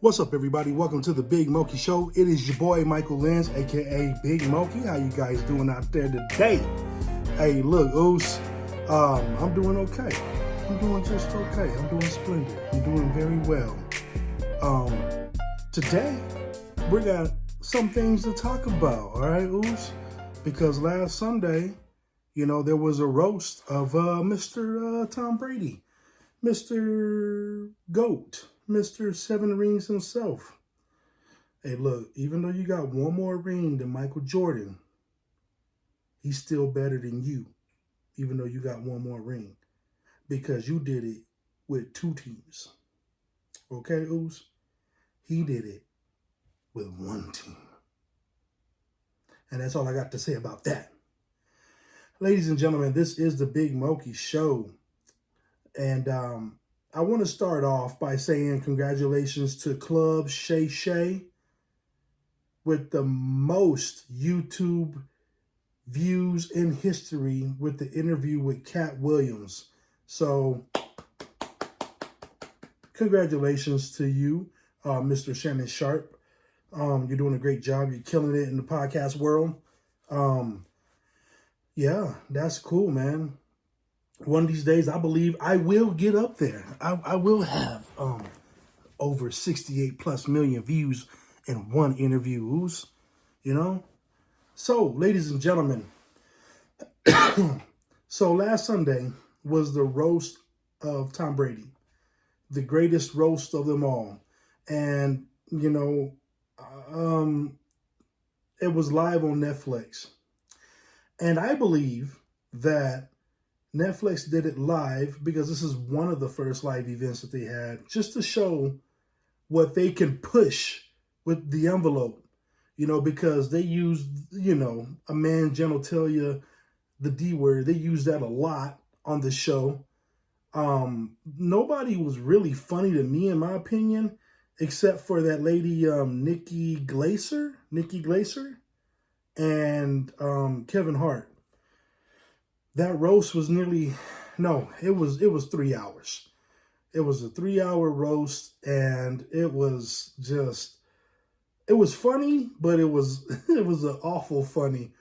What's up, everybody? Welcome to the Big Moki Show. It is your boy, Michael Lenz, a.k.a. Big Moki. How you guys doing out there today? Hey, look, Oos, I'm doing okay. I'm doing just okay. I'm doing splendid. I'm doing very well. Today, we got some things to talk about, all right, Oos? Because last Sunday, there was a roast of Mr. Tom Brady, Mr. GOAT, Mr. Seven Rings himself. Hey, look, even though you got one more ring than Michael Jordan, he's still better than you, even though you got one more ring, because you did it with two teams. Okay, Oos? He did it with one team. And that's all I got to say about that. Ladies and gentlemen, this is the Big Moki Show. And I want to start off by saying congratulations to Club Shay Shay with the most YouTube views in history with the interview with Cat Williams. So congratulations to you, Mr. Shannon Sharp. You're doing a great job. You're killing it in the podcast world. Yeah, that's cool, man. One of these days, I believe I will get up there. I will have over 68 plus million views in one interview, So, ladies and gentlemen, so last Sunday was the roast of Tom Brady, the greatest roast of them all. And, it was live on Netflix. And I believe that Netflix did it live because this is one of the first live events that they had, just to show what they can push with the envelope, because they use, a man genitalia, the D word, they use that a lot on the show. Nobody was really funny to me, in my opinion, except for that lady, Nikki Glaser, and Kevin Hart. That roast was it was 3 hours. It was a 3-hour roast, and it was funny, but it was an awful funny.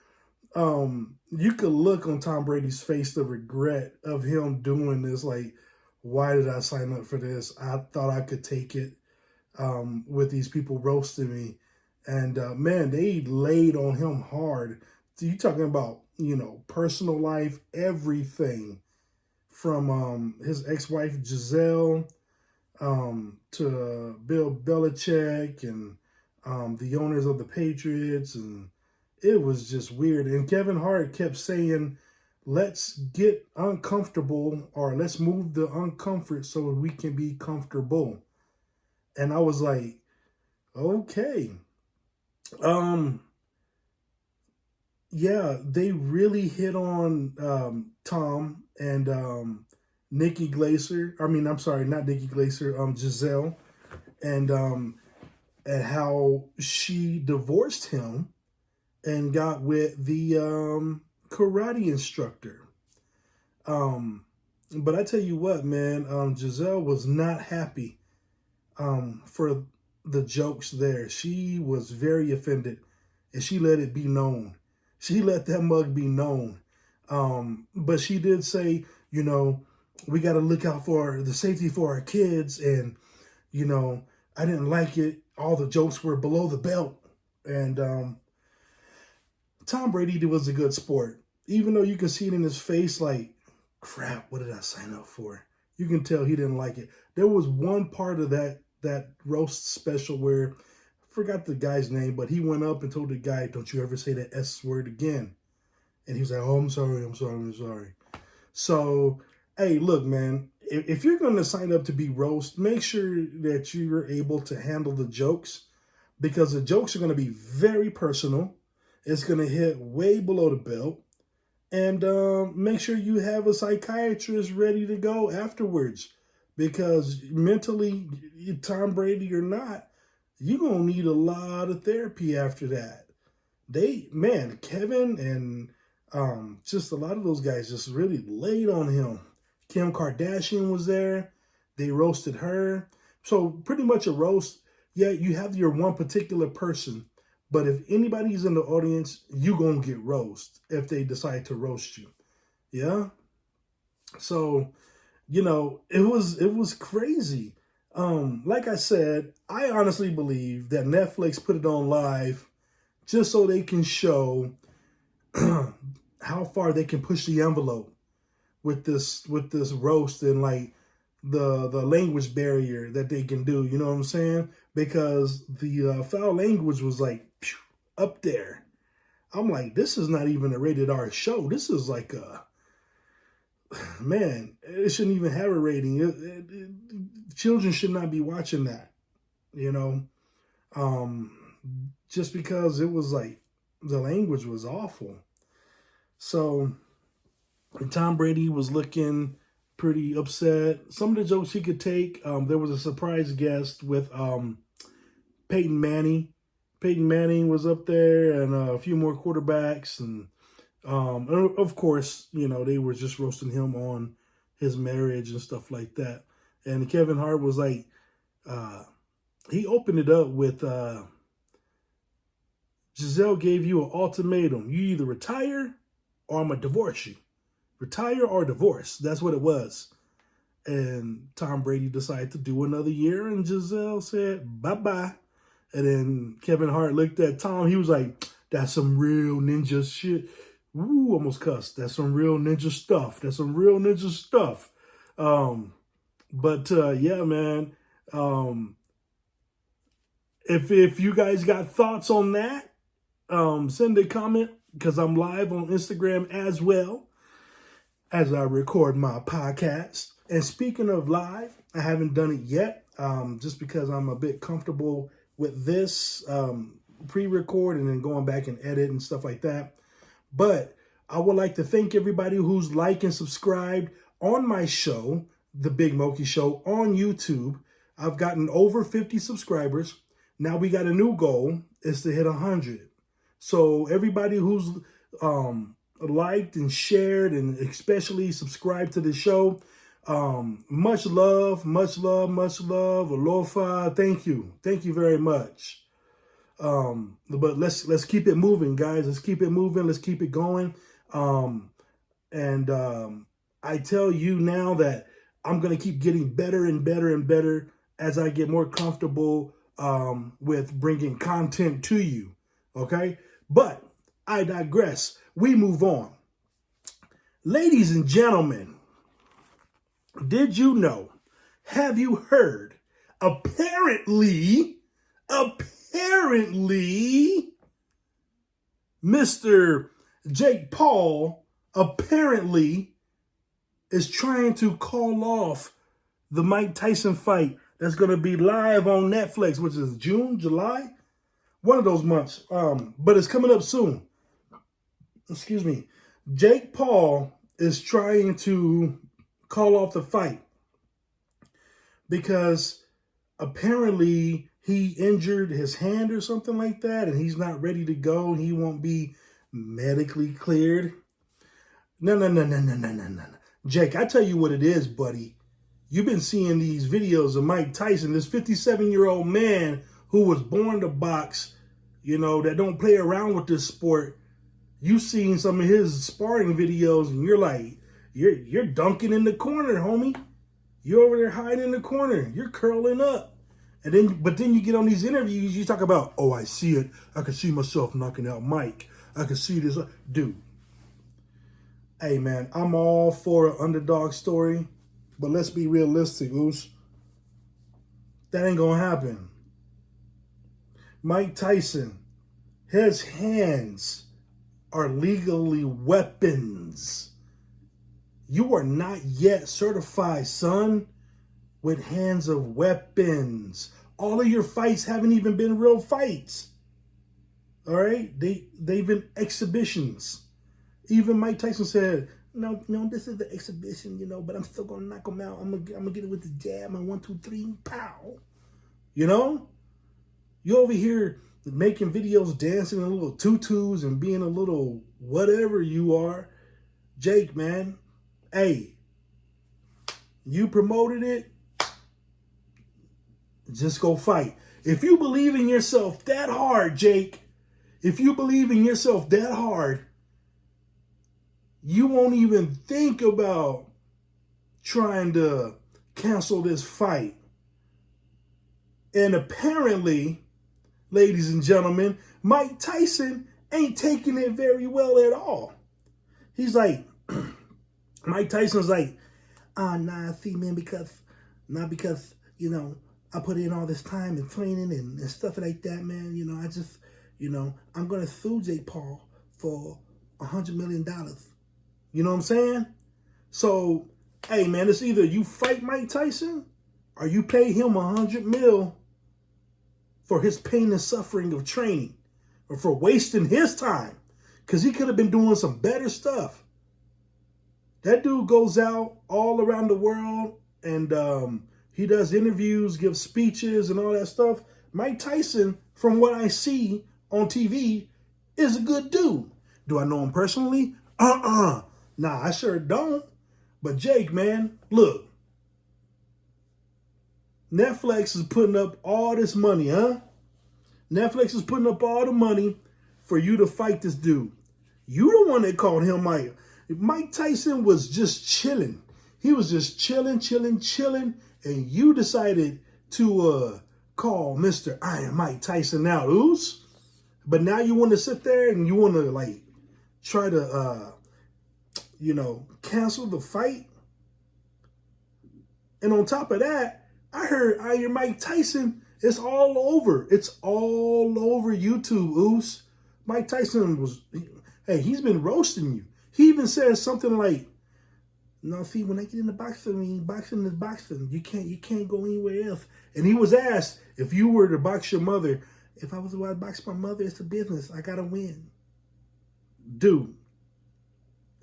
You could look on Tom Brady's face the regret of him doing this. Like, why did I sign up for this? I thought I could take it with these people roasting me. And man, they laid on him hard. So you talking about, personal life, everything from his ex-wife Gisele to Bill Belichick and the owners of the Patriots, and it was just weird. And Kevin Hart kept saying, let's get uncomfortable, or let's move the uncomfort so we can be comfortable. And I was like, okay. Yeah, they really hit on Tom and Nikki Glaser. I mean, I'm sorry, not Nikki Glaser, Gisele, and how she divorced him and got with the karate instructor. But I tell you what, man, Gisele was not happy for the jokes there. She was very offended, and she let it be known. She let that mug be known. But she did say, we got to look out for the safety for our kids. And, I didn't like it. All the jokes were below the belt. And Tom Brady was a good sport. Even though you can see it in his face like, crap, what did I sign up for? You can tell he didn't like it. There was one part of that roast special where, forgot the guy's name, but he went up and told the guy, don't you ever say that S word again. And he was like, oh, I'm sorry. So, hey, look, man, if you're going to sign up to be roast, make sure that you're able to handle the jokes, because the jokes are going to be very personal. It's going to hit way below the belt. And make sure you have a psychiatrist ready to go afterwards, because mentally, Tom Brady or not, you're going to need a lot of therapy after that. Kevin and just a lot of those guys just really laid on him. Kim Kardashian was there. They roasted her. So pretty much a roast Yeah, you have your one particular person, but if anybody's in the audience, you gonna get roast if they decide to roast you. Yeah. So, it was crazy. Like I said, I honestly believe that Netflix put it on live just so they can show how far they can push the envelope with this roast and like the language barrier that they can do. You know what I'm saying? Because the foul language was like up there. I'm like, this is not even a rated R show. This is like a man. It shouldn't even have a rating. Children should not be watching that. You know, um, just because it was like the language was awful. So Tom Brady was looking pretty upset. Some of the jokes he could take. There was a surprise guest with Peyton Manning. Peyton Manning was up there, and a few more quarterbacks, and of course, they were just roasting him on his marriage and stuff like that. And Kevin Hart was like, he opened it up with, Gisele gave you an ultimatum. You either retire or I'm going to divorce you. Retire or divorce. That's what it was. And Tom Brady decided to do another year, and Gisele said, bye-bye. And then Kevin Hart looked at Tom. He was like, that's some real ninja shit. Ooh, almost cussed. That's some real ninja stuff. That's some real ninja stuff. But yeah, man. If you guys got thoughts on that, send a comment because I'm live on Instagram as well as I record my podcast. And speaking of live, I haven't done it yet, just because I'm a bit comfortable with this pre-record and then going back and edit and stuff like that. But I would like to thank everybody who's liked and subscribed on my show, The Big Moki Show, on YouTube. I've gotten over 50 subscribers. Now we got a new goal, is to hit 100. So everybody who's liked and shared and especially subscribed to the show, much love, much love, much love. Aloha. Thank you. Thank you very much. But let's keep it moving, guys. Let's keep it moving. Let's keep it going. And I tell you now that I'm going to keep getting better and better and better as I get more comfortable with bringing content to you. Okay? But I digress. We move on. Ladies and gentlemen, did you know? Have you heard? Apparently, Mr. Jake Paul apparently is trying to call off the Mike Tyson fight that's going to be live on Netflix, which is June, July, one of those months. But it's coming up soon. Excuse me. Jake Paul is trying to call off the fight because apparently he injured his hand or something like that, and he's not ready to go. He won't be medically cleared. No. Jake, I tell you what it is, buddy. You've been seeing these videos of Mike Tyson, this 57-year-old man who was born to box, that don't play around with this sport. You've seen some of his sparring videos, and you're like, you're dunking in the corner, homie. You're over there hiding in the corner. You're curling up. But then you get on these interviews, you talk about, oh, I see it. I can see myself knocking out Mike. I can see this. Dude. Hey, man, I'm all for an underdog story, but let's be realistic, Oos. That ain't going to happen. Mike Tyson, his hands are legally weapons. You are not yet certified, son, with hands of weapons. All of your fights haven't even been real fights. All right? They've been exhibitions. Even Mike Tyson said, no, this is the exhibition, but I'm still going to knock him out. I'm going to get it with the jab and 1, 2, 3, pow. You over here making videos, dancing in little tutus and being a little whatever you are. Jake, man, hey, you promoted it. Just go fight. If you believe in yourself that hard, Jake, if you believe in yourself that hard, you won't even think about trying to cancel this fight. And apparently, ladies and gentlemen, Mike Tyson ain't taking it very well at all. He's like, Mike Tyson's like, nah, see, man, because I put in all this time and training and stuff like that, man. I just, I'm going to sue Jake Paul for $100 million. You know what I'm saying? So, hey, man, it's either you fight Mike Tyson or you pay him $100 million for his pain and suffering of training or for wasting his time, because he could have been doing some better stuff. That dude goes out all around the world and he does interviews, gives speeches and all that stuff. Mike Tyson, from what I see on TV, is a good dude. Do I know him personally? Nah, I sure don't. But Jake, man, look. Netflix is putting up all this money, huh? Netflix is putting up all the money for you to fight this dude. You the one that called him Mike. Mike Tyson was just chilling. He was just chilling. And you decided to call Mr. Iron Mike Tyson out, ooze. But now you want to sit there and you want to, like, try to, cancel the fight. And on top of that, I heard Iron Mike Tyson, it's all over. It's all over YouTube, ooze. Mike Tyson he's been roasting you. He even said something like, no, see, when I get in the boxing, boxing is boxing. You can't go anywhere else. And he was asked, if you were to box your mother, if I was to box my mother, it's a business. I got to win. Dude.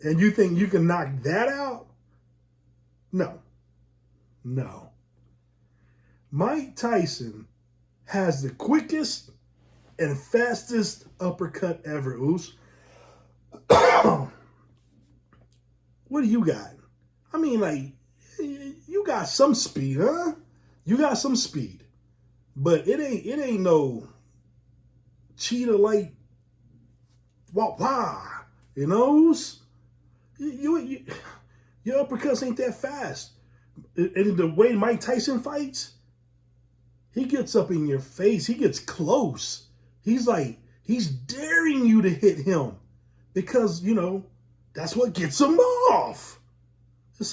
And you think you can knock that out? No. Mike Tyson has the quickest and fastest uppercut ever, ooze. What do you got? I mean, like, you got some speed, huh? You got some speed. But it ain't no cheetah like wah. You know? Your uppercuts ain't that fast. And the way Mike Tyson fights, he gets up in your face. He gets close. He's daring you to hit him because, that's what gets him off.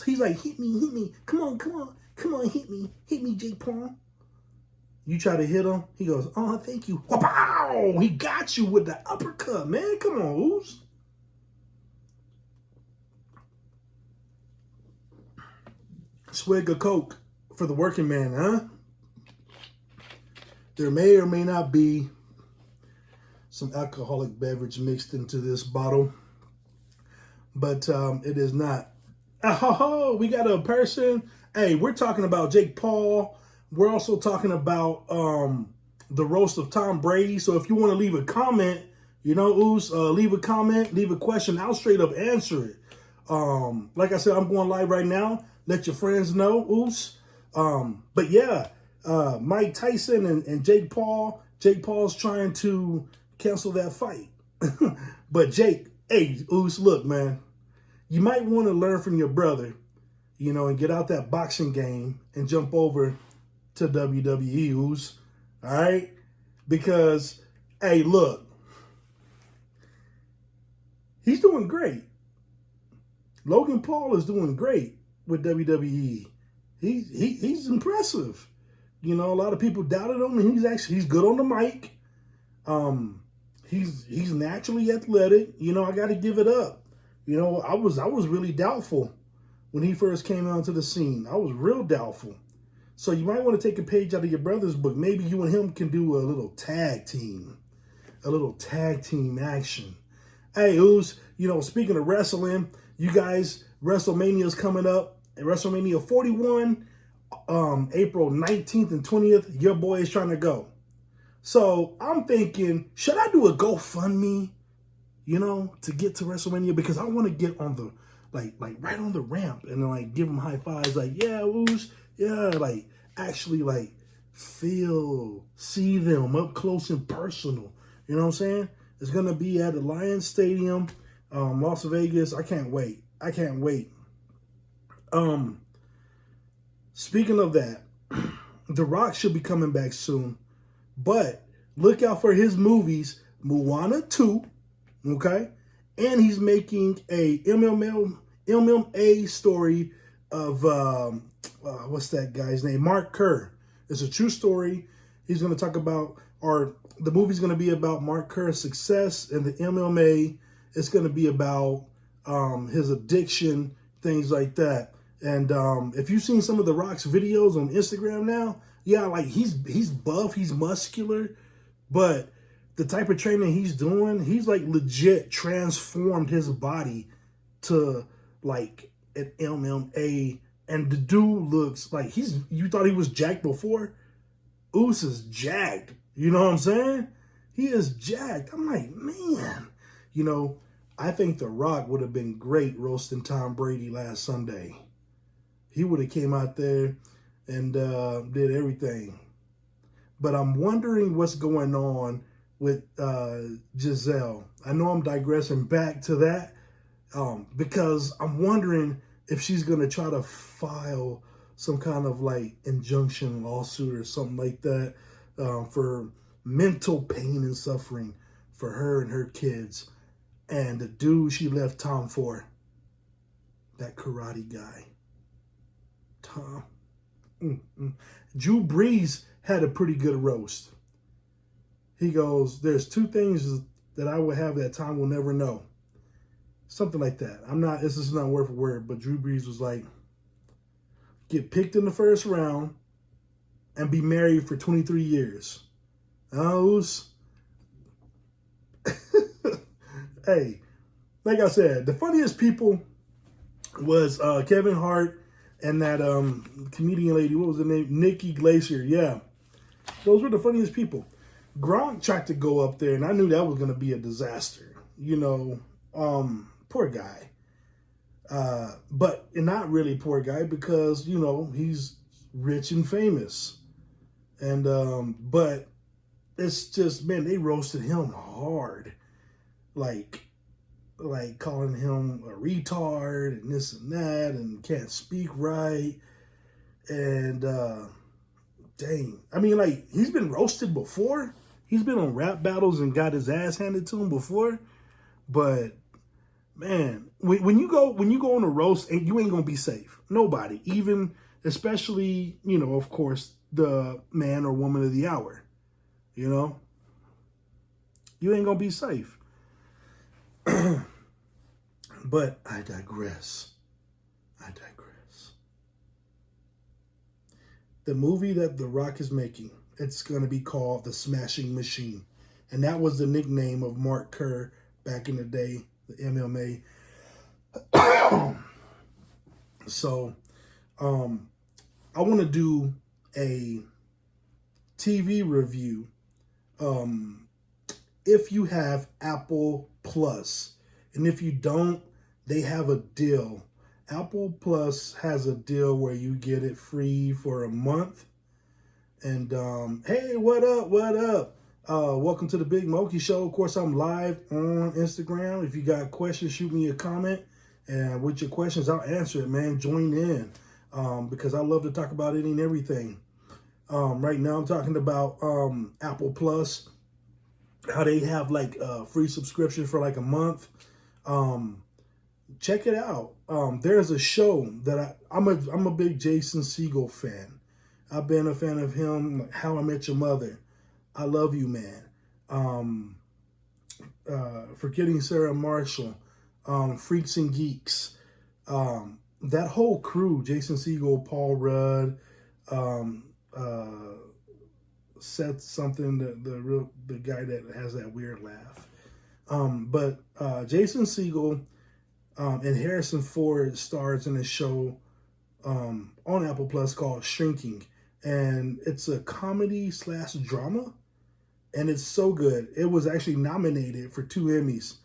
He's like, hit me. Come on, hit me, Jake Paul. You try to hit him, he goes, oh, thank you. Wow, he got you with the uppercut, man. Come on, ooze. Swig of Coke for the working man, huh? There may or may not be some alcoholic beverage mixed into this bottle, but it is not. Oh, we got a person. Hey, we're talking about Jake Paul. We're also talking about the roast of Tom Brady. So if you want to leave a comment, ooze, leave a comment, leave a question. I'll straight up answer it. Like I said, I'm going live right now. Let your friends know, ooze. But yeah, Mike Tyson and Jake Paul. Jake Paul's trying to cancel that fight. But Jake, hey, ooze, look, man. You might want to learn from your brother, and get out that boxing game and jump over to WWE, ooze. All right? Because, hey, look. He's doing great. Logan Paul is doing great with WWE. He's impressive. A lot of people doubted him, and he's good on the mic. He's naturally athletic. I got to give it up. I was really doubtful when he first came onto the scene. I was real doubtful. So you might want to take a page out of your brother's book. Maybe you and him can do a little tag team action. Hey, ooze, speaking of wrestling, you guys, WrestleMania's coming up. WrestleMania 41, April 19th and 20th. Your boy is trying to go. So I'm thinking, should I do a GoFundMe, to get to WrestleMania? Because I want to get on the, like right on the ramp and then, give them high fives. Like, yeah, ooze, yeah, actually, see them up close and personal. You know what I'm saying? It's going to be at the Lions Stadium, Las Vegas. I can't wait. I can't wait. Speaking of that, The Rock should be coming back soon. But look out for his movies, Moana 2, okay? And he's making a MMA story of, what's that guy's name? Mark Kerr. It's a true story. He's going to talk about, or the movie's going to be about Mark Kerr's success in the MMA. It's going to be about his addiction, things like that. And if you've seen some of The Rock's videos on Instagram now, yeah, like he's buff, he's muscular, but the type of training he's doing, he's like legit transformed his body to like an MMA. And the dude looks like you thought he was jacked before? Oos is jacked. You know what I'm saying? He is jacked. I'm like, man, I think The Rock would have been great roasting Tom Brady last Sunday. He would have came out there and did everything. But I'm wondering what's going on with Gisele. I know I'm digressing back to that because I'm wondering if she's going to try to file some kind of like injunction lawsuit or something like that for mental pain and suffering for her and her kids. And the dude she left Tom for, that karate guy. Tom. Drew Brees had a pretty good roast. He goes, there's two things that I would have that Tom will never know. Something like that. This is not word for word, but Drew Brees was like, get picked in the first round and be married for 23 years. Hey, like I said, the funniest people was Kevin Hart and that comedian lady, what was her name? Nikki Glacier. Yeah, those were the funniest people. Gronk tried to go up there, and I knew that was going to be a disaster. Poor guy. But not really poor guy because, he's rich and famous. And, but it's just, man, they roasted him hard. Like calling him a retard and this and that and can't speak right. And, dang. I mean, like, he's been roasted before. He's been on rap battles and got his ass handed to him before. But, man, when you go on a roast, you ain't going to be safe. Nobody. Even, especially, of course, the man or woman of the hour. You ain't going to be safe. But I digress. The movie that The Rock is making, it's going to be called The Smashing Machine. And that was the nickname of Mark Kerr back in the day, the MMA. So, I want to do a TV review. If you have Apple Plus, and if you don't, they have a deal. Apple Plus has a deal where you get it free for a month. And hey, what up? Welcome to the Big Moki Show. Of course, I'm live on Instagram. If you got questions, shoot me a comment. And with your questions, I'll answer it, man. Join in because I love to talk about any and everything. Right now, I'm talking about Apple Plus, how they have like a free subscription for like a month. Check it out. There's a show that I'm a big Jason Segel fan. I've been a fan of him, like How I Met Your Mother. I Love You, Man. Forgetting Sarah Marshall. Freaks and Geeks. That whole crew, Jason Segel, Paul Rudd, Seth something, the guy that has that weird laugh. But Jason Segel and Harrison Ford stars in a show on Apple Plus called Shrinking. And it's a comedy/drama. And it's so good. It was actually nominated for 2 Emmys.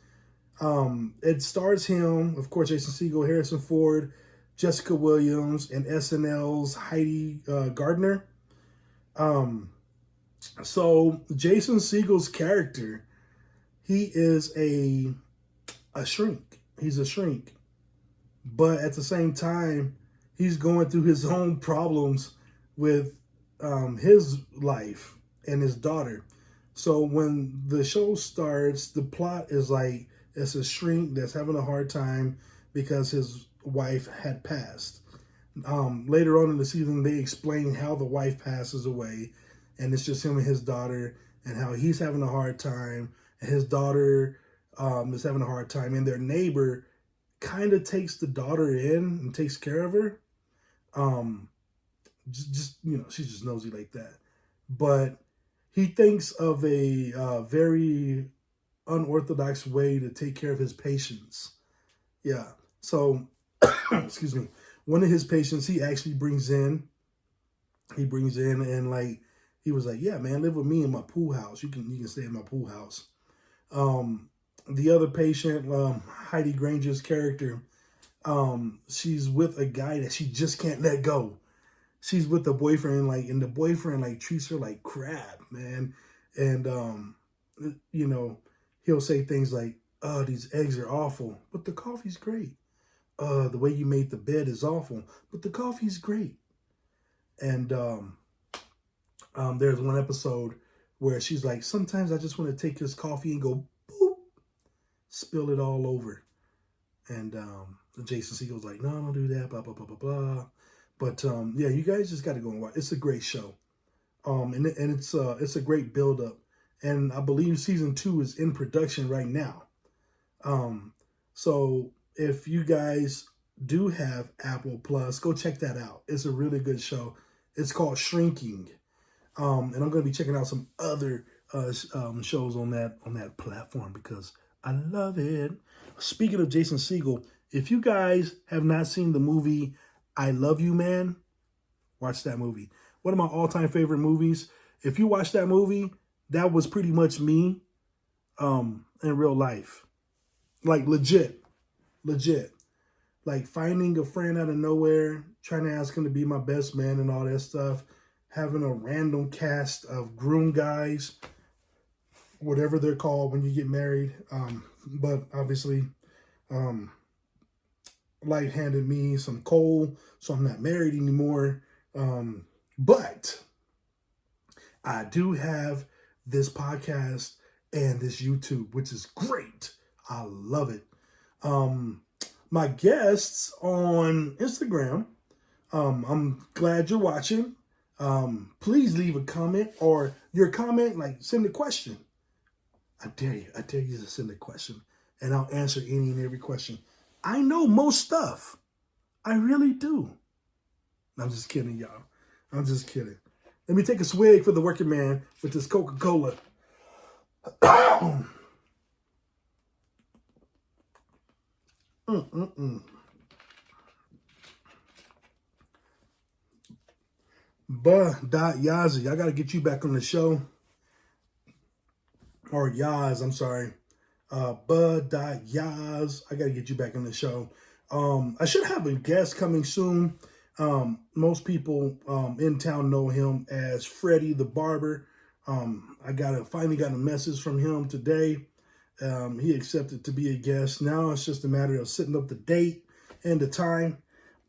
It stars him, of course, Jason Segel, Harrison Ford, Jessica Williams, and SNL's Heidi Gardner. Um, so Jason Segel's character, he is a shrink. He's a shrink, but at the same time, he's going through his own problems with his life and his daughter. So when the show starts, the plot is like it's a shrink that's having a hard time because his wife had passed. Later on in the season, they explain how the wife passes away, and it's just him and his daughter, and how he's having a hard time, and his daughter is having a hard time, and their neighbor kind of takes the daughter in and takes care of her. Um, just she's just nosy like that, but he thinks of a very unorthodox way to take care of his patients. Yeah, so excuse me. One of his patients, he actually brings in. He brings in and like he was like, "Yeah, man, live with me in my pool house. You can stay in my pool house." Um, the other patient, Heidi Granger's character, she's with a guy that she just can't let go. She's with the boyfriend, like, and the boyfriend like treats her like crap, man. And you know, he'll say things like, "Oh, these eggs are awful, but the coffee's great. The way you made the bed is awful, but the coffee's great." And there's one episode where she's like, "Sometimes I just want to take this coffee and go boop, spill it all over." And Jason Segel's like, "No, don't do that, blah, blah, blah, blah, blah." But yeah, you guys just got to go and watch. It's a great show. And it's a great build up. And I believe season 2 is in production right now. So if you guys do have Apple Plus, go check that out. It's a really good show. It's called Shrinking. And I'm going to be checking out some other shows on that platform because I love it. Speaking of Jason Segel, if you guys have not seen the movie I Love You, Man, watch that movie. One of my all-time favorite movies. If you watch that movie, that was pretty much me in real life. Like legit. Like finding a friend out of nowhere, trying to ask him to be my best man and all that stuff. Having a random cast of groom guys, whatever they're called when you get married. But obviously, life handed me some coal, so I'm not married anymore. But I do have this podcast and this YouTube, which is great. I love it. My guests on Instagram, I'm glad you're watching. Please leave a comment or your comment, like send a question. I dare you to send a question and I'll answer any and every question. I know most stuff. I really do. I'm just kidding, y'all. I'm just kidding. Let me take a swig for the working man with this Coca-Cola. Yazi, I got to get you back on the show. Or Yaz, I'm sorry. Yaz, I got to get you back on the show. I should have a guest coming soon. Most people in town know him as Freddie the Barber. I finally got a message from him today. He accepted to be a guest. Now it's just a matter of setting up the date and the time.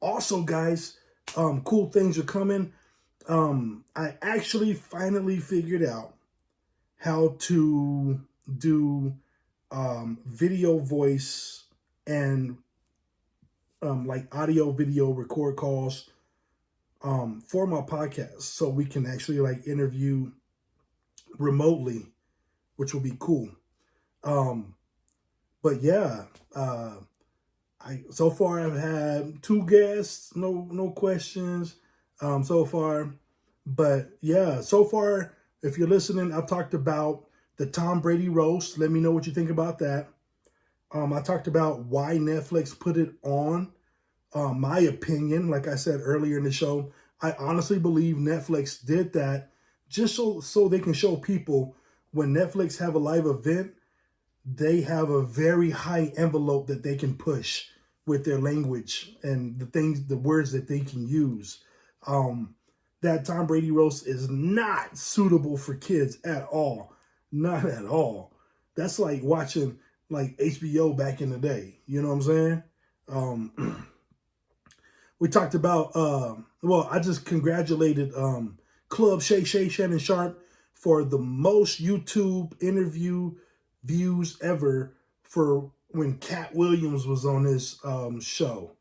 Also, guys, cool things are coming. I actually finally figured out how to do video, voice, and like audio, video, record calls for my podcast, so we can actually like interview remotely, which will be cool. But yeah, so far I've had 2 guests, no questions so far. But yeah, so far, if you're listening, I've talked about the Tom Brady roast. Let me know what you think about that. I talked about why Netflix put it on. My opinion, like I said earlier in the show, I honestly believe Netflix did that just so they can show people when Netflix have a live event, they have a very high envelope that they can push with their language and the words that they can use. that Tom Brady roast is not suitable for kids at all. Not at all. That's like watching like HBO back in the day. You know what I'm saying? We talked about, well, I just congratulated Club Shay Shannon Sharp for the most YouTube interview views ever for when Cat Williams was on his show.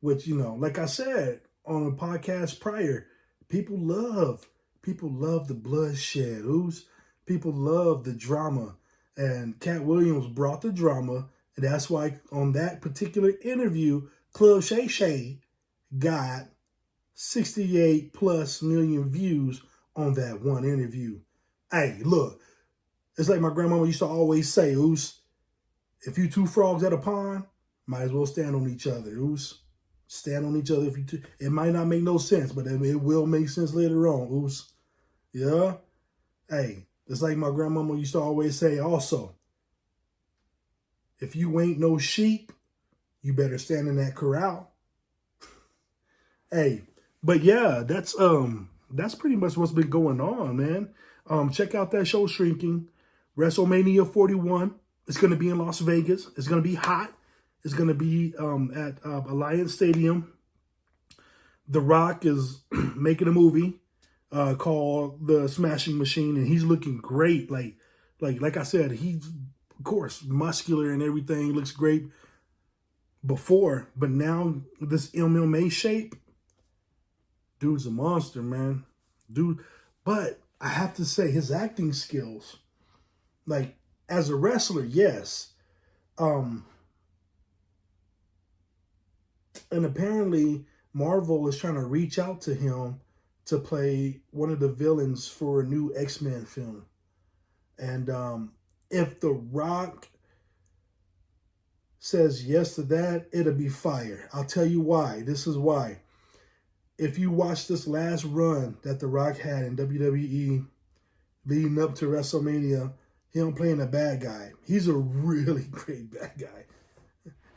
Which, you know, like I said on a podcast prior, people love the bloodshed. People love the drama. And Cat Williams brought the drama. And that's why on that particular interview, Club Shay Shay got 68 plus million views on that one interview. Hey, look, it's like my grandmama used to always say, Oos, if you two frogs at a pond, might as well stand on each other, Oos. Stand on each other. If you two. It might not make no sense, but it will make sense later on, Oos. Yeah? Hey, it's like my grandmama used to always say also, if you ain't no sheep, you better stand in that corral. Hey, but yeah, that's pretty much what's been going on, man. Check out that show, Shrinking. WrestleMania 41. It's going to be in Las Vegas. It's going to be hot. It's going to be at Alliance Stadium. The Rock is making a movie called The Smashing Machine, and he's looking great. Like I said, he's, of course, muscular and everything. Looks great before, but now this MMA shape, dude's a monster, man. Dude, but I have to say his acting skills, like as a wrestler, yes. And apparently Marvel is trying to reach out to him to play one of the villains for a new X-Men film. And if The Rock says yes to that, it'll be fire. I'll tell you why. This is why. If you watch this last run that The Rock had in WWE leading up to WrestleMania, him playing a bad guy. He's a really great bad guy.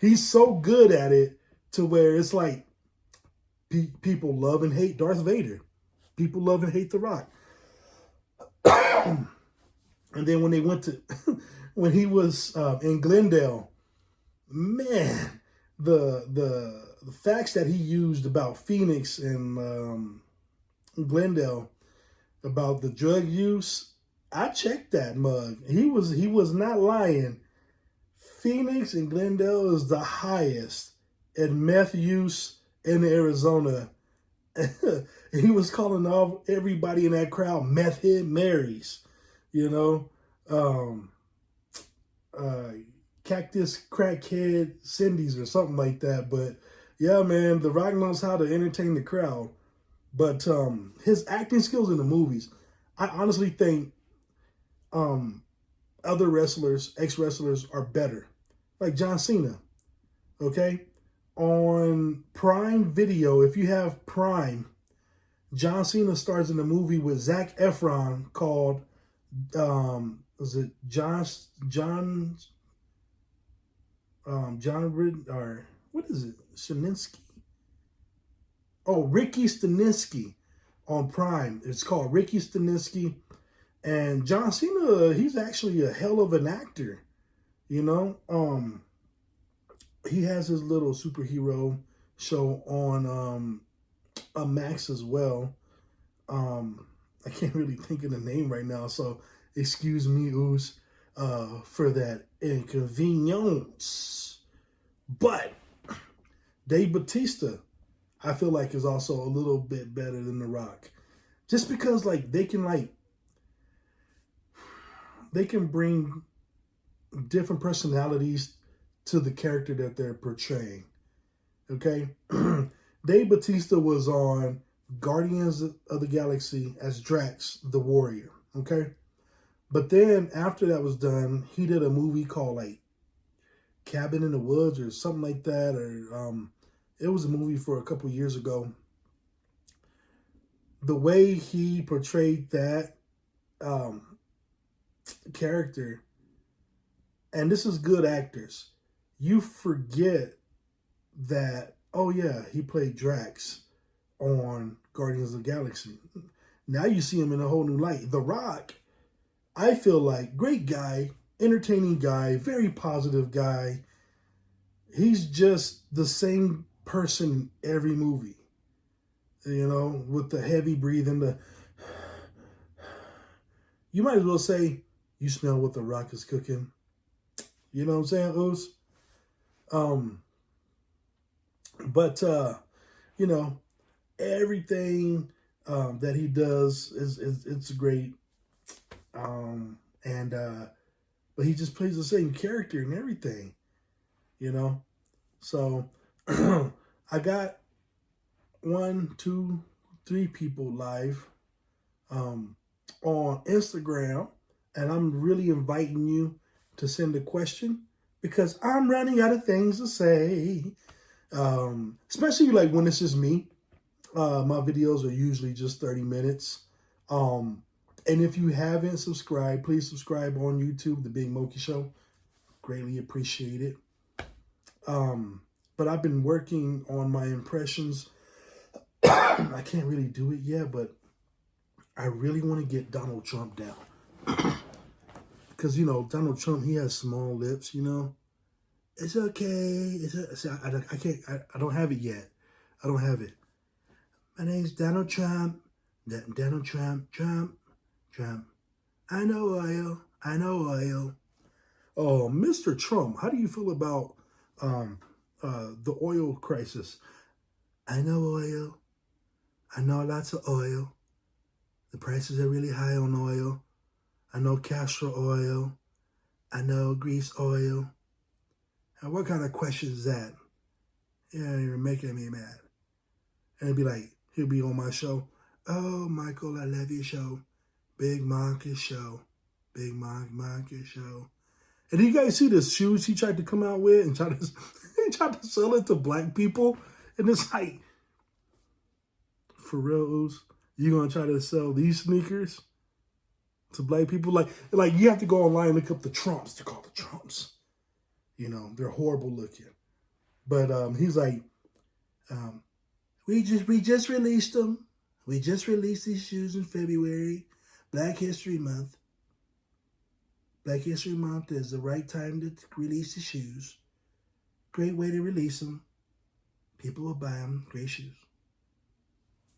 He's so good at it to where it's like people love and hate Darth Vader. People love and hate The Rock. And then when they went to, when he was in Glendale, man, the facts that he used about Phoenix and Glendale about the drug use, I checked that mug. He was not lying. Phoenix and Glendale is the highest in meth use in Arizona. He was calling everybody in that crowd meth head Marys, you know, cactus crackhead Cindy's or something like that. But yeah, man, The Rock knows how to entertain the crowd. But his acting skills in the movies, I honestly think other wrestlers, ex-wrestlers are better. Like John Cena, okay? On Prime Video, if you have Prime, John Cena stars in a movie with Zac Efron called, was it John, or what is it? Shaninsky? Oh, Ricky Staninsky on Prime. It's called Ricky Staninsky. And John Cena, he's actually a hell of an actor. You know, he has his little superhero show on Max as well. I can't really think of the name right now, so excuse me, Oos, for that inconvenience. But Dave Bautista, I feel like, is also a little bit better than The Rock. Just because, like, they can bring different personalities to the character that they're portraying. Okay? Dave Bautista was on Guardians of the Galaxy as Drax the Warrior. Okay? But then after that was done, he did a movie called like Cabin in the Woods or something like that. Or it was a movie for a couple years ago. The way he portrayed that character, and this is good actors, you forget that, oh yeah, he played Drax on Guardians of the Galaxy. Now you see him in a whole new light. The Rock, I feel like, great guy, entertaining guy, very positive guy. He's just the same person in every movie. You know, with the heavy breathing, you might as well say, you smell what The Rock is cooking. You know what I'm saying, Oos? But you know, everything that he does is it's great. And but he just plays the same character and everything, you know. So I got 1, 2, 3 people live on Instagram, and I'm really inviting you to send a question because I'm running out of things to say. Especially like when it's just me. My videos are usually just 30 minutes. And if you haven't subscribed, please subscribe on YouTube, The Big Moki Show. Greatly appreciate it. But I've been working on my impressions. I can't really do it yet, but I really want to get Donald Trump down. Because, you know, Donald Trump, he has small lips, you know. It's okay. I can't, I don't have it yet. I don't have it. My name's Donald Trump. Donald Trump. I know oil. Oh, Mr. Trump, how do you feel about the oil crisis? I know oil. I know lots of oil. The prices are really high on oil. I know castor oil. I know grease oil. And what kind of question is that? Yeah, you're making me mad. And it'd be like, he'll be on my show. Oh, Michael, I love your show. Big Marcus Show. Big Marcus Show. And do you guys see the shoes he tried to come out with and he tried to sell it to black people? And it's like, for real, you gonna try to sell these sneakers to black people? Like you have to go online and look up the Trumps. They're called the Trumps. You know, they're horrible looking. But he's like, we just released them. We just released these shoes in February, Black History Month. Black History Month is the right time to release the shoes. Great way to release them. People will buy them. Great shoes.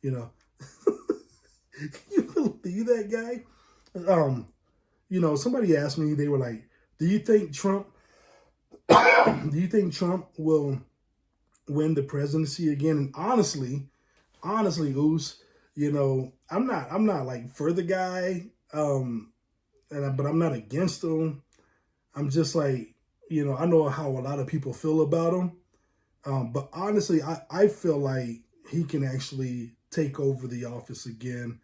You know. Can you believe that guy? You know, somebody asked me, they were like, do you think Trump will win the presidency again? And honestly, Oos, you know, I'm not like for the guy, but I'm not against him. I'm just like, you know, I know how a lot of people feel about him. But honestly, I feel like he can actually take over the office again.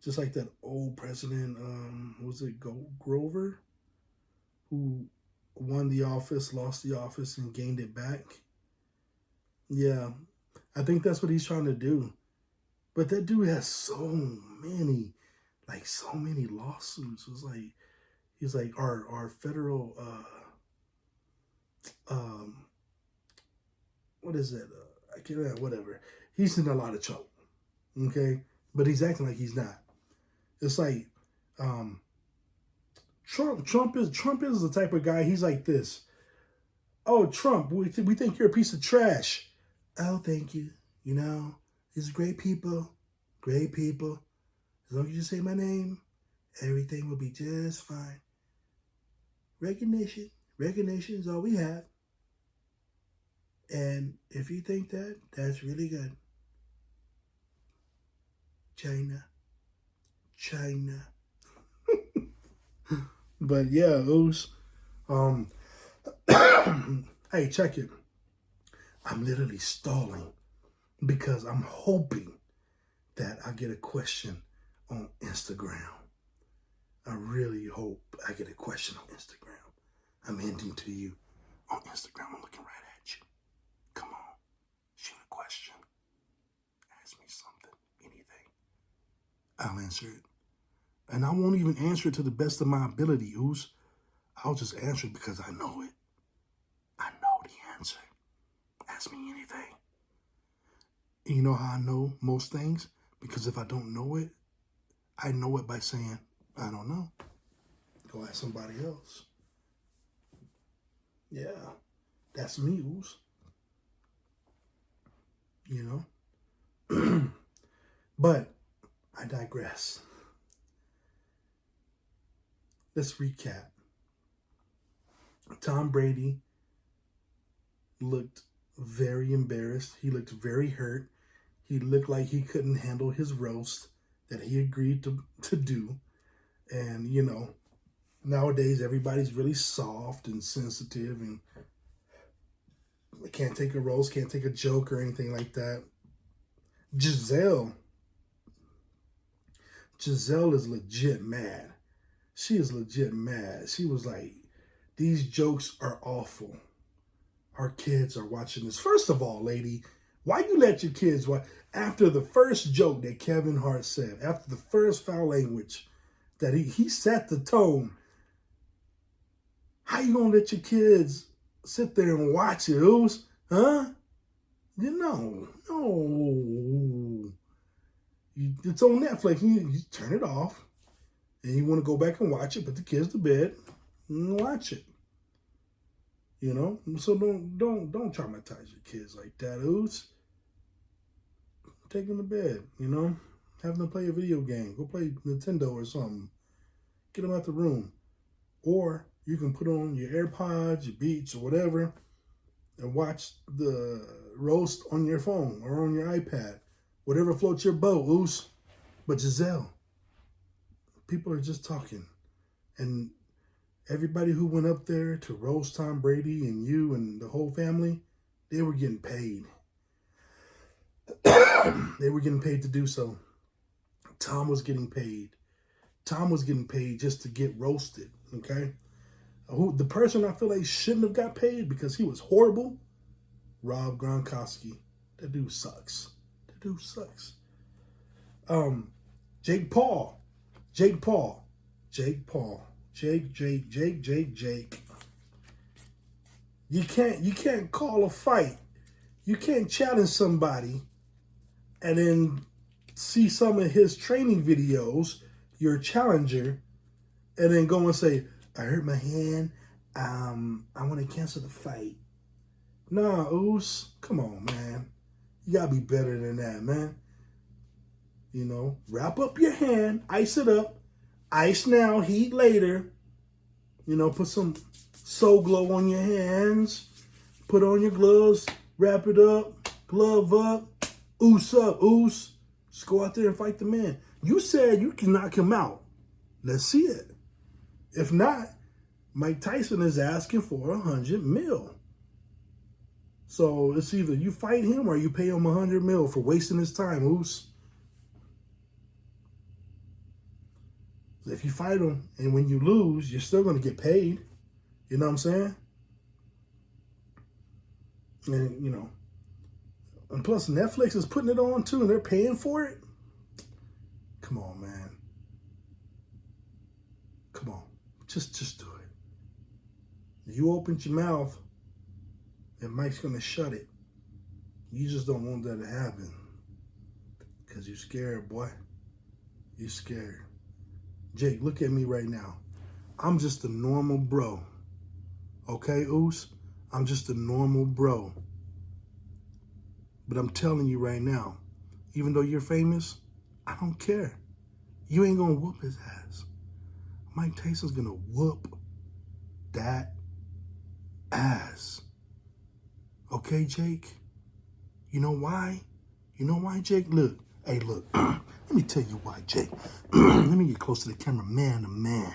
Just like that old president, was it Grover? Who won the office, lost the office, and gained it back. Yeah, I think that's what he's trying to do. But that dude has so many lawsuits. It's like, he's like our federal, what is it? I can't, whatever. He's in a lot of trouble. Okay, but he's acting like he's not. It's like, Trump is the type of guy. He's like this. Oh, Trump, we think you're a piece of trash. Oh, thank you. You know, these great people. Great people. As long as you say my name, everything will be just fine. Recognition is all we have. And if you think that, that's really good. China. But yeah, those, hey, check it. I'm literally stalling because I'm hoping that I get a question on Instagram. I really hope I get a question on Instagram. I'm hinting to you on Instagram. I'm looking right at you. Come on, shoot a question. Ask me something, anything. I'll answer it. And I won't even answer it to the best of my ability, Oos. I'll just answer it because I know it. I know the answer. Ask me anything. And you know how I know most things? Because if I don't know it, I know it by saying, I don't know. Go ask somebody else. Yeah, that's me, Oos. You know? But I digress. Let's recap. Tom Brady looked very embarrassed. He looked very hurt. He looked like he couldn't handle his roast that he agreed to do. And, you know, nowadays everybody's really soft and sensitive and can't take a roast, can't take a joke or anything like that. Gisele is legit mad. She is legit mad. She was like, these jokes are awful. Our kids are watching this. First of all, lady, why you let your kids watch? After the first joke that Kevin Hart said, after the first foul language that he set the tone, how you gonna let your kids sit there and watch it, Oos? Huh? You know, no. It's on Netflix. You turn it off, and you want to go back and watch it, put the kids to bed and watch it. You know, so don't traumatize your kids like that, Oos. Take them to bed. You know, have them play a video game. Go play Nintendo or something. Get them out the room, or you can put on your AirPods, your Beats, or whatever, and watch the roast on your phone or on your iPad. Whatever floats your boat, Oos. But Gisele, people are just talking. And everybody who went up there to roast Tom Brady and you and the whole family, they were getting paid. They were getting paid to do so. Tom was getting paid. Tom was getting paid just to get roasted, okay? The person I feel like shouldn't have got paid because he was horrible, Rob Gronkowski. That dude sucks. Jake Paul. Jake. You can't call a fight. You can't challenge somebody and then see some of his training videos, your challenger, and then go and say, I hurt my hand. I want to cancel the fight. Nah, Oos. Come on, man. You gotta be better than that, man. You know, wrap up your hand, ice it up, ice now, heat later. You know, put some Soul Glow on your hands, put on your gloves, wrap it up, glove up, Oos. Just go out there and fight the man. You said you can knock him out. Let's see it. If not, Mike Tyson is asking for $100 million. So it's either you fight him or you pay him $100 million for wasting his time, Oos. If you fight him and when you lose, you're still going to get paid. You know what I'm saying? And, you know, and plus Netflix is putting it on too and they're paying for it. Come on, man. Come on. Just do it. You opened your mouth and Mike's going to shut it. You just don't want that to happen. Because you're scared, boy. You're scared. Jake, look at me right now. I'm just a normal bro. Okay, Oos? I'm just a normal bro. But I'm telling you right now, even though you're famous, I don't care. You ain't gonna whoop his ass. Mike Tyson's gonna whoop that ass. Okay, Jake? You know why? You know why, Jake? Look. Hey, look. Let me tell you why, Jake. Let me get close to the camera, man to man.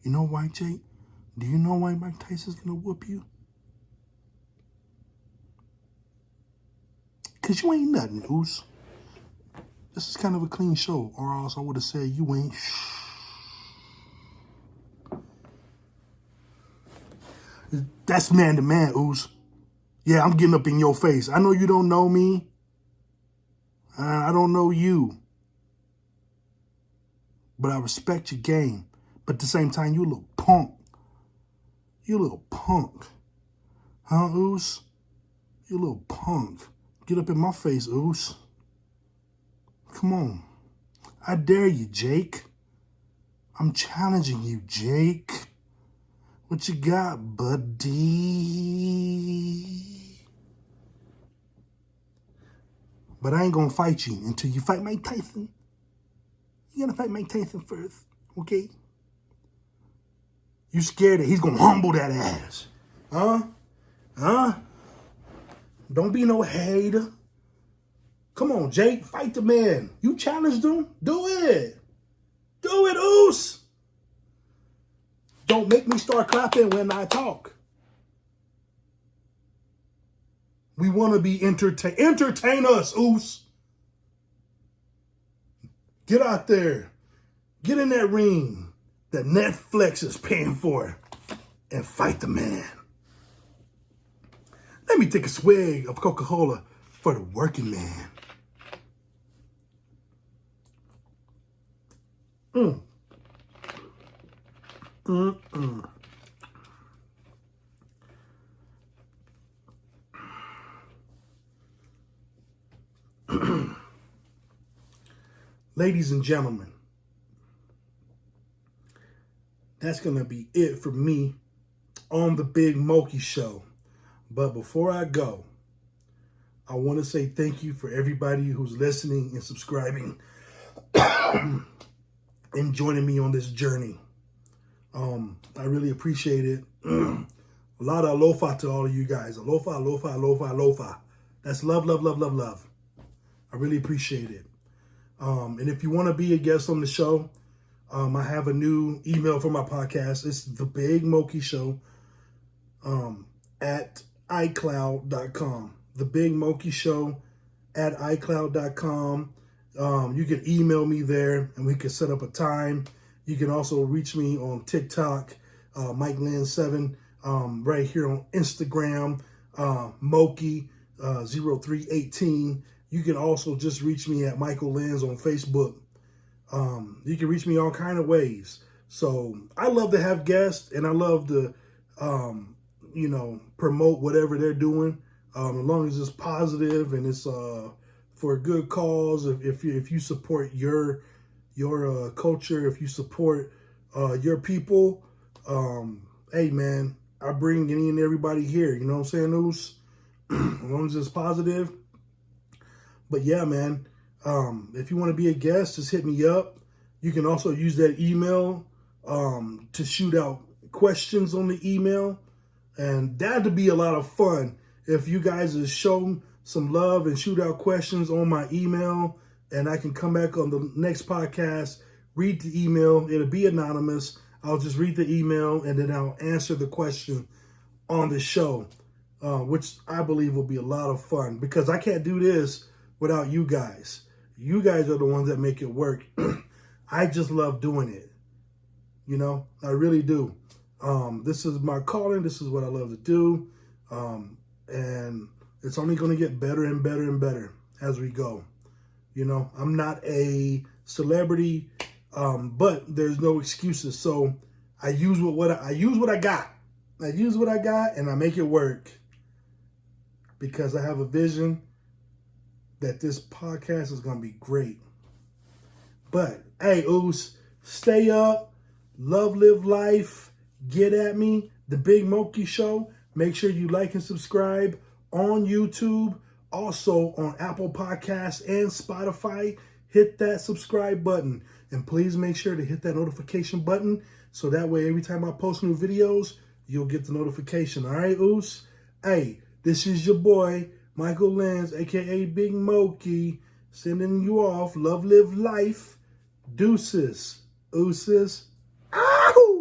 You know why, Jake? Do you know why Mike Tyson's gonna whoop you? Because you ain't nothing, Oos. This is kind of a clean show, or else I would have said you ain't That's man to man, Oos. Yeah, I'm getting up in your face. I know you don't know me. I don't know you. But I respect your game. But at the same time, you a little punk. You a little punk. Huh, Oos? You a little punk. Get up in my face, Oos. Come on. I dare you, Jake. I'm challenging you, Jake. What you got, buddy? But I ain't gonna fight you until you fight Mike Tyson. You gotta fight Mike Tyson first, okay? You scared that he's gonna humble that ass. Huh? Don't be no hater. Come on, Jake, fight the man. You challenged him? Do it. Do it, Oos. Don't make me start clapping when I talk. We want to be entertained. Entertain us, Oos. Get out there. Get in that ring that Netflix is paying for and fight the man. Let me take a swig of Coca-Cola for the working man. Ladies and gentlemen, that's going to be it for me on the Big Moki Show. But before I go, I want to say thank you for everybody who's listening and subscribing and joining me on this journey. I really appreciate it. A lot of alofa to all of you guys. Alofa, alofa, alofa, alofa. That's love, love, love, love, love. I really appreciate it. And if you want to be a guest on the show, I have a new email for my podcast. It's the Big Moki Show at iCloud.com. The Big Moki Show at iCloud.com. You can email me there and we can set up a time. You can also reach me on TikTok, Mike Lynn 7, right here on Instagram, Moki 0318. You can also just reach me at Michael Lens on Facebook. You can reach me all kind of ways. So I love to have guests and I love to, promote whatever they're doing. As long as it's positive and it's for a good cause. If you support your culture, if you support your people, hey man, I bring any and everybody here. You know what I'm saying, Oos? As long as it's positive. But yeah, man, if you want to be a guest, just hit me up. You can also use that email to shoot out questions on the email. And that'd be a lot of fun if you guys just show some love and shoot out questions on my email. And I can come back on the next podcast, read the email. It'll be anonymous. I'll just read the email and then I'll answer the question on the show, which I believe will be a lot of fun because I can't do this without you guys. You guys are the ones that make it work. I just love doing it. You know, I really do. This is my calling. This is what I love to do. And it's only going to get better and better and better as we go. You know, I'm not a celebrity, but there's no excuses. So I use what I got. I use what I got and I make it work because I have a vision that this podcast is going to be great. But hey, Oos, stay up, love, live life, get at me, The Big Moki Show. Make sure you like and subscribe on YouTube, also on Apple Podcasts and Spotify. Hit that subscribe button. And please make sure to hit that notification button so that way every time I post new videos, you'll get the notification. All right, Oos? Hey, this is your boy, Michael Lenz, a.k.a. Big Moki, sending you off. Love, live life. Deuces. Ooses. Ow!